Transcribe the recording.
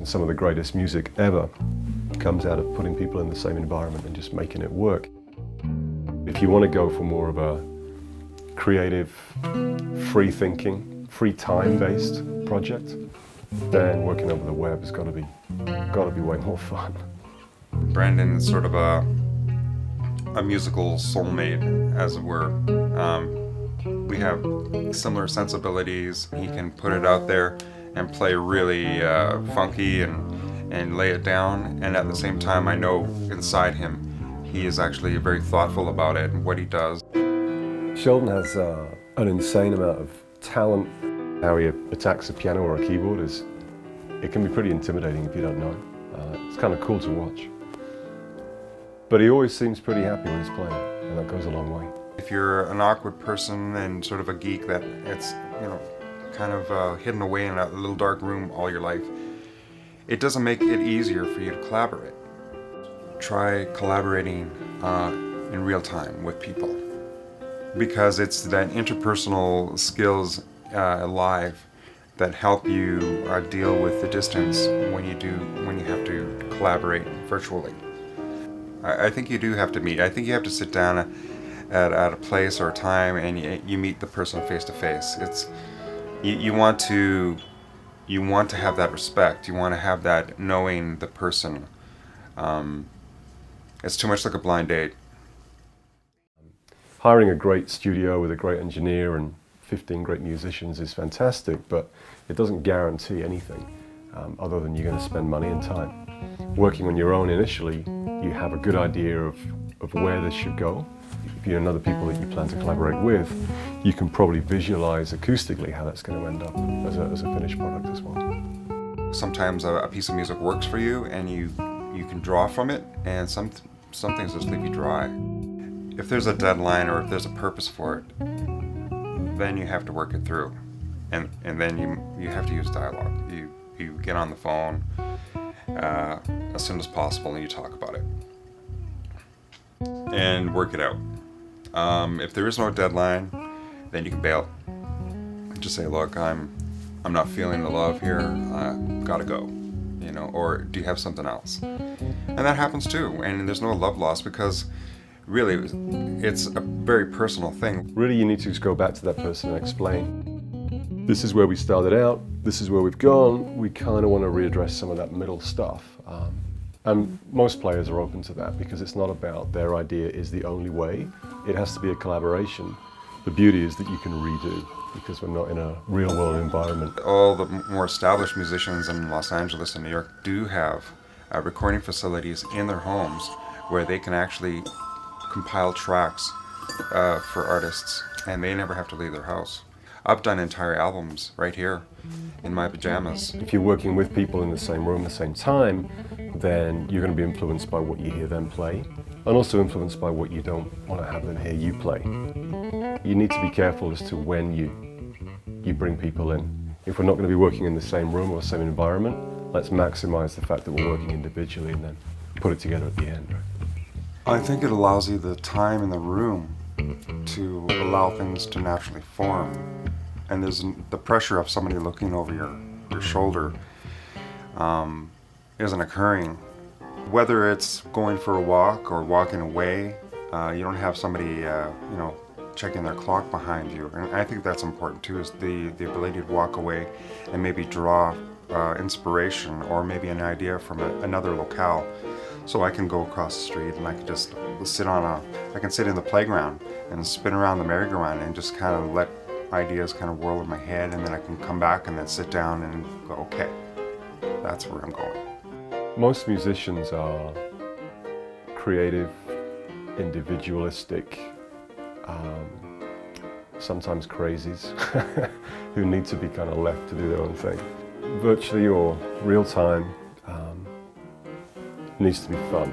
Some of the greatest music ever comes out of putting people in the same environment and just making it work. If you want to go for more of a creative, free thinking, free time-based project, then working over the web has got to be way more fun. Brandon is sort of a musical soulmate, as it were. We have similar sensibilities. He can put it out there and play really funky and lay it down, and at the same time I know inside him he is actually very thoughtful about it and what he does. Sheldon has an insane amount of talent. How he attacks a piano or a keyboard it can be pretty intimidating if you don't know. It's kind of cool to watch. But he always seems pretty happy when he's playing, and that goes a long way. If you're an awkward person and sort of a geek that it's, kind of hidden away in a little dark room all your life, it doesn't make it easier for you to collaborate. Try collaborating in real time with people, because it's that interpersonal skills live that help you deal with the distance when you have to collaborate virtually. I think you do have to meet. I think you have to sit down at a place or a time and you meet the person face to face. You want to have that respect. You want to have that knowing the person. It's too much like a blind date. Hiring a great studio with a great engineer and 15 great musicians is fantastic, but it doesn't guarantee anything other than you're going to spend money and time. Working on your own initially, you have a good idea of where this should go. If you know the people that you plan to collaborate with, you can probably visualize acoustically how that's going to end up as a finished product as well. Sometimes a piece of music works for you and you can draw from it, and some things just leave you dry. If there's a deadline or if there's a purpose for it, then you have to work it through, and then you have to use dialogue. You get on the phone as soon as possible and you talk about it and work it out. If there is no deadline, then you can bail. Just say, look, I'm not feeling the love here. Gotta go. Or do you have something else? And that happens too. And there's no love lost, because really it's a very personal thing. Really, you need to just go back to that person and explain, this is where we started out, this is where we've gone, we kind of want to readdress some of that middle stuff. And most players are open to that, because it's not about their idea is the only way. It has to be a collaboration. The beauty is that you can redo, because we're not in a real world environment. All the more established musicians in Los Angeles and New York do have recording facilities in their homes where they can actually compile tracks for artists, and they never have to leave their house. I've done entire albums right here in my pajamas. If you're working with people in the same room at the same time, then you're going to be influenced by what you hear them play, and also influenced by what you don't want to have them hear you play. You need to be careful as to when you bring people in. If we're not going to be working in the same room or same environment, let's maximize the fact that we're working individually and then put it together at the end. I think it allows you the time in the room to allow things to naturally form. And there's the pressure of somebody looking over your shoulder isn't occurring. Whether it's going for a walk or walking away, you don't have somebody checking their clock behind you. And I think that's important too, is the ability to walk away and maybe draw inspiration or maybe an idea from another locale. So I can go across the street and I can just I can sit in the playground and spin around the merry-go-round and just kind of let ideas kind of whirl in my head, and then I can come back and then sit down and go, okay, that's where I'm going. Most musicians are creative, individualistic, sometimes crazies who need to be kind of left to do their own thing. Virtually or real time needs to be fun.